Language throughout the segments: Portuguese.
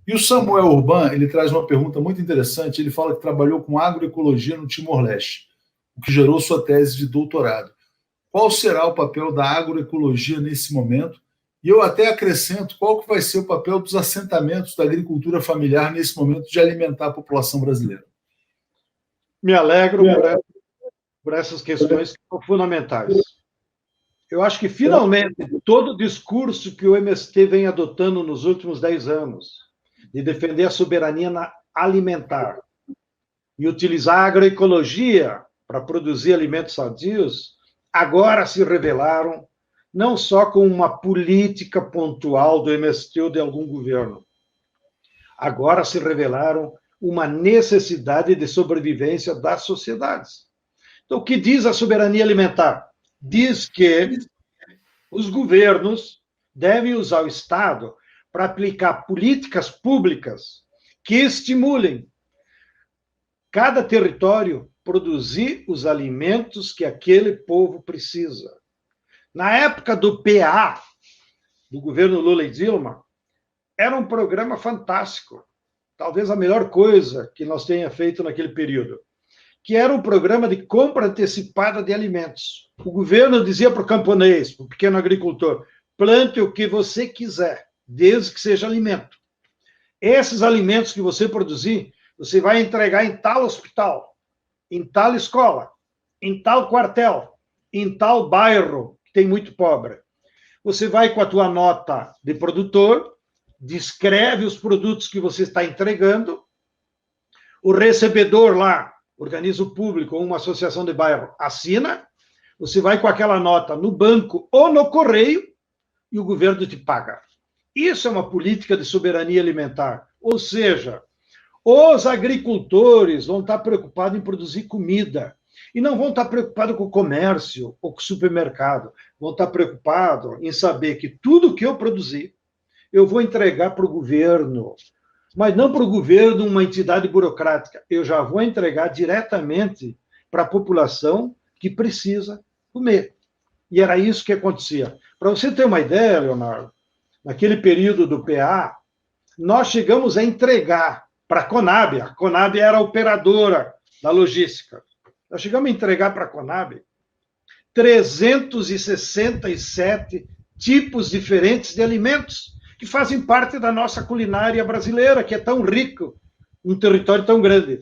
E o Samuel Urban, ele traz uma pergunta muito interessante. Ele fala que trabalhou com agroecologia no Timor-Leste, o que gerou sua tese de doutorado. Qual será o papel da agroecologia nesse momento? E eu até acrescento qual que vai ser o papel dos assentamentos da agricultura familiar nesse momento de alimentar a população brasileira. Me alegro por essas questões que são fundamentais. Eu acho que, finalmente, todo o discurso que o MST vem adotando nos últimos 10 anos, de defender a soberania alimentar e utilizar a agroecologia para produzir alimentos sadios, agora se revelaram não só como uma política pontual do MST ou de algum governo, agora se revelaram uma necessidade de sobrevivência das sociedades. Então, o que diz a soberania alimentar? Diz que os governos devem usar o Estado para aplicar políticas públicas que estimulem cada território produzir os alimentos que aquele povo precisa. Na época do PA, do governo Lula e Dilma, era um programa fantástico, talvez a melhor coisa que nós tenha feito naquele período, que era um programa de compra antecipada de alimentos. O governo dizia para o camponês, para o pequeno agricultor, plante o que você quiser, desde que seja alimento. Esses alimentos que você produzir, você vai entregar em tal hospital, em tal escola, em tal quartel, em tal bairro, que tem muito pobre. Você vai com a tua nota de produtor, descreve os produtos que você está entregando, o recebedor lá, organismo público ou uma associação de bairro, assina, você vai com aquela nota no banco ou no correio e o governo te paga. Isso é uma política de soberania alimentar. Ou seja, os agricultores vão estar preocupados em produzir comida e não vão estar preocupados com o comércio ou com o supermercado. Vão estar preocupados em saber que tudo que eu produzir, eu vou entregar para o governo, mas não para o governo, uma entidade burocrática. Eu já vou entregar diretamente para a população que precisa comer. E era isso que acontecia. Para você ter uma ideia, Leonardo, naquele período do PA, nós chegamos a entregar para a Conab. A Conab era a operadora da logística. Nós chegamos a entregar para a Conab 367 tipos diferentes de alimentos que fazem parte da nossa culinária brasileira, que é tão rico, um território tão grande.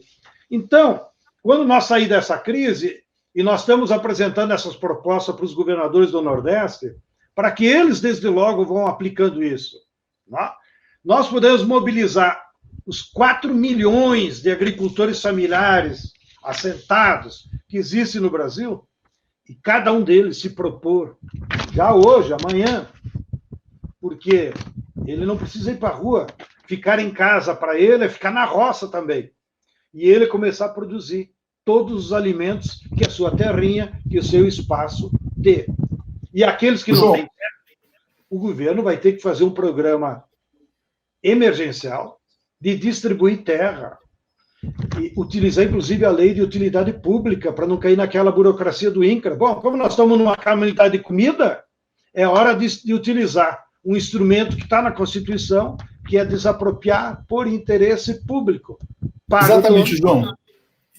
Então, quando nós saímos dessa crise, e nós estamos apresentando essas propostas para os governadores do Nordeste, para que eles, desde logo, vão aplicando isso. Nós podemos mobilizar os 4 milhões de agricultores familiares assentados que existem no Brasil, e cada um deles se propor, já hoje, amanhã, porque ele não precisa ir para a rua, ficar em casa para ele é ficar na roça também, e ele começar a produzir todos os alimentos que a sua terrinha, que o seu espaço dê. E aqueles que não têm terra, o governo vai ter que fazer um programa emergencial de distribuir terra, e utilizar, inclusive, a lei de utilidade pública, para não cair naquela burocracia do INCRA. Bom, como nós estamos numa calamidade de comida, é hora de utilizar um instrumento que está na Constituição, que é desapropriar por interesse público. Exatamente, João.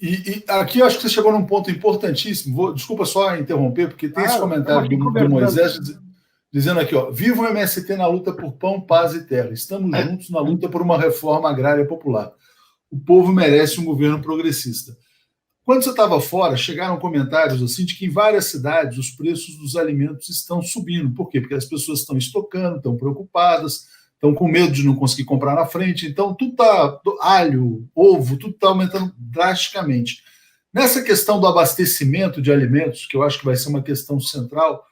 E aqui eu acho que você chegou num ponto importantíssimo. Desculpa só interromper, porque tem esse comentário do Moisés dizendo aqui, ó, viva o MST na luta por pão, paz e terra. Estamos juntos na luta por uma reforma agrária popular. O povo merece um governo progressista. Quando você estava fora, chegaram comentários assim de que em várias cidades os preços dos alimentos estão subindo. Por quê? Porque as pessoas estão estocando, estão preocupadas, estão com medo de não conseguir comprar na frente. Então, tudo está, alho, ovo, tudo está aumentando drasticamente. Nessa questão do abastecimento de alimentos, que eu acho que vai ser uma questão central,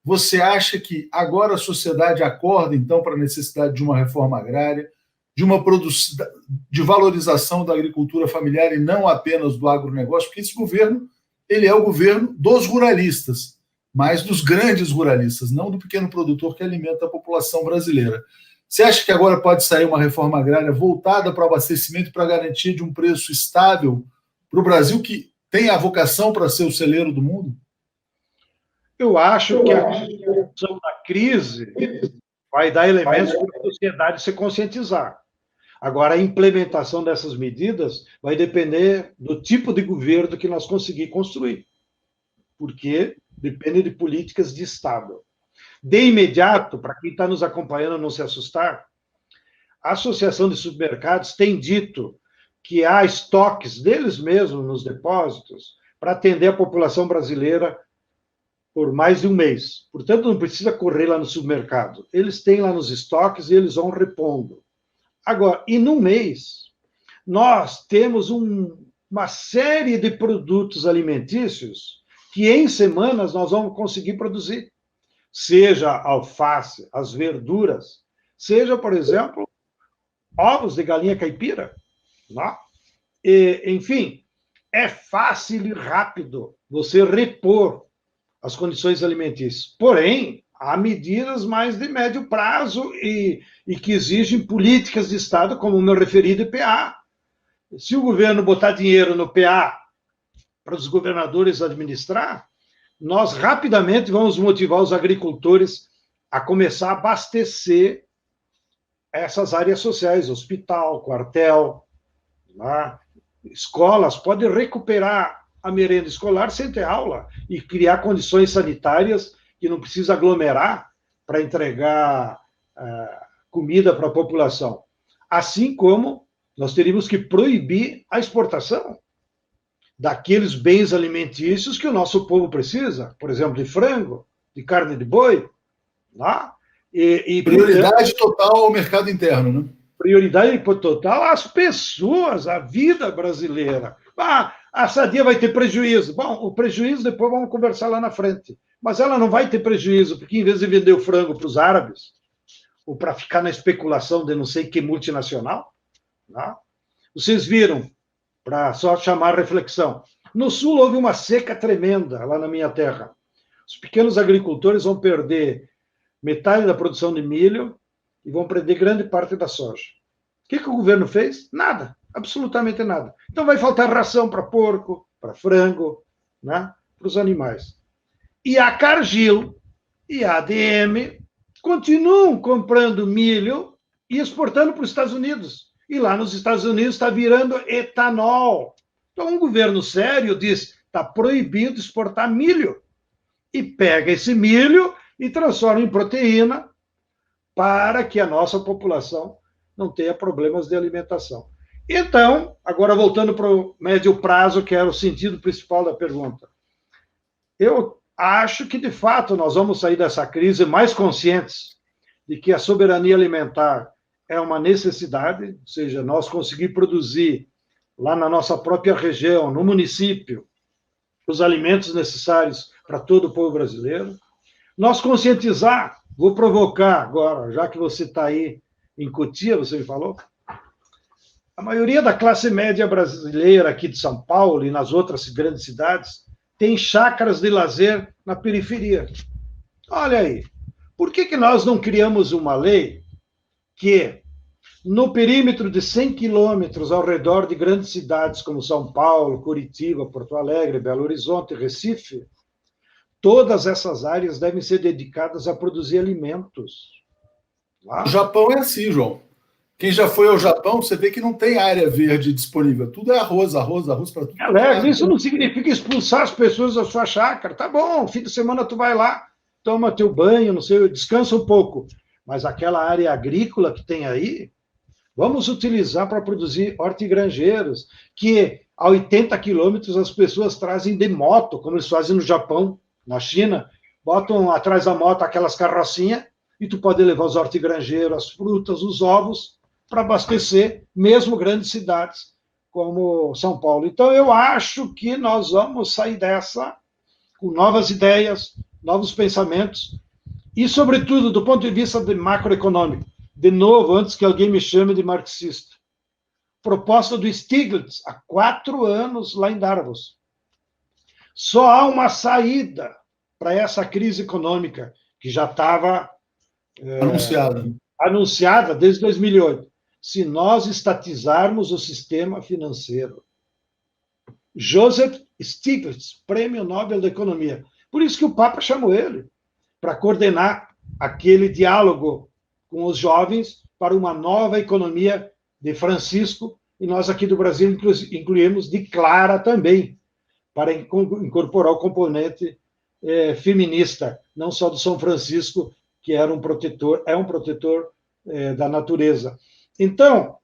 você acha que agora a sociedade acorda, então, para a necessidade de uma reforma agrária, de uma produção, de valorização da agricultura familiar e não apenas do agronegócio? Porque esse governo, ele é o governo dos ruralistas, mas dos grandes ruralistas, não do pequeno produtor que alimenta a população brasileira. Você acha que agora pode sair uma reforma agrária voltada para o abastecimento, para a garantia de um preço estável para o Brasil, que tem a vocação para ser o celeiro do mundo? Eu acho que a questão da crise vai dar elementos para a sociedade se conscientizar. Agora, a implementação dessas medidas vai depender do tipo de governo que nós conseguir construir, porque depende de políticas de Estado. De imediato, para quem está nos acompanhando não se assustar, a Associação de Supermercados tem dito que há estoques deles mesmos nos depósitos para atender a população brasileira por mais de um mês. Portanto, não precisa correr lá no supermercado. Eles têm lá nos estoques e eles vão repondo. Agora, e num mês, nós temos uma série de produtos alimentícios que em semanas nós vamos conseguir produzir. Seja alface, as verduras, seja, por exemplo, ovos de galinha caipira. Né? Enfim, é fácil e rápido você repor as condições alimentícias. Porém, há medidas mais de médio prazo e que exigem políticas de Estado, como o meu referido IPA. Se o governo botar dinheiro no PA para os governadores administrar, nós rapidamente vamos motivar os agricultores a começar a abastecer essas áreas sociais, hospital, quartel, né? Escolas, pode recuperar a merenda escolar sem ter aula e criar condições sanitárias que não precisa aglomerar para entregar comida para a população. Assim como nós teríamos que proibir a exportação daqueles bens alimentícios que o nosso povo precisa, por exemplo, de frango, de carne de boi. Né? Prioridade total ao mercado interno, né? Prioridade total às pessoas, à vida brasileira. A Sadia vai ter prejuízo. Bom, o prejuízo depois vamos conversar lá na frente. Mas ela não vai ter prejuízo, porque em vez de vender o frango para os árabes, ou para ficar na especulação de não sei que multinacional, né? Vocês viram, para só chamar a reflexão, no sul houve uma seca tremenda lá na minha terra. Os pequenos agricultores vão perder metade da produção de milho e vão perder grande parte da soja. O que o governo fez? Nada, absolutamente nada. Então vai faltar ração para porco, para frango, né? Para os animais. E a Cargill e a ADM continuam comprando milho e exportando para os Estados Unidos. E lá nos Estados Unidos está virando etanol. Então um governo sério diz, está proibido exportar milho. E pega esse milho e transforma em proteína para que a nossa população não tenha problemas de alimentação. Então, agora voltando para o médio prazo, que era o sentido principal da pergunta. Eu acho que, de fato, nós vamos sair dessa crise mais conscientes de que a soberania alimentar é uma necessidade, ou seja, nós conseguir produzir lá na nossa própria região, no município, os alimentos necessários para todo o povo brasileiro. Nós conscientizar, vou provocar agora, já que você está aí em Cotia, você me falou, a maioria da classe média brasileira aqui de São Paulo e nas outras grandes cidades tem chácaras de lazer na periferia. Olha aí, por que nós não criamos uma lei que, no perímetro de 100 quilômetros ao redor de grandes cidades como São Paulo, Curitiba, Porto Alegre, Belo Horizonte, Recife, todas essas áreas devem ser dedicadas a produzir alimentos? O Japão é assim, João. Quem já foi ao Japão, você vê que não tem área verde disponível. Tudo é arroz para tudo. Galera, isso não significa expulsar as pessoas da sua chácara. Tá bom, fim de semana tu vai lá, toma teu banho, não sei, descansa um pouco. Mas aquela área agrícola que tem aí, vamos utilizar para produzir hortigranjeiros, que a 80 quilômetros as pessoas trazem de moto, como eles fazem no Japão, na China, botam atrás da moto aquelas carrocinhas e tu pode levar os hortigranjeiros, as frutas, os ovos, para abastecer mesmo grandes cidades como São Paulo. Então, eu acho que nós vamos sair dessa com novas ideias, novos pensamentos e, sobretudo, do ponto de vista de macroeconômico. De novo, antes que alguém me chame de marxista. Proposta do Stiglitz, há 4 anos lá em Davos. Só há uma saída para essa crise econômica que já estava anunciada desde 2008, se nós estatizarmos o sistema financeiro. Joseph Stiglitz, Prêmio Nobel da Economia. Por isso que o Papa chamou ele, para coordenar aquele diálogo com os jovens para uma nova economia de Francisco, e nós aqui do Brasil incluímos de Clara também, para incorporar o componente feminista, não só do São Francisco, que era um protetor, é um protetor da natureza. Então,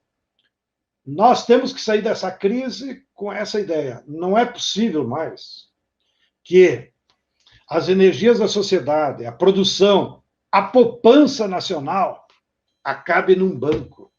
nós temos que sair dessa crise com essa ideia. Não é possível mais que as energias da sociedade, a produção, a poupança nacional acabe num banco.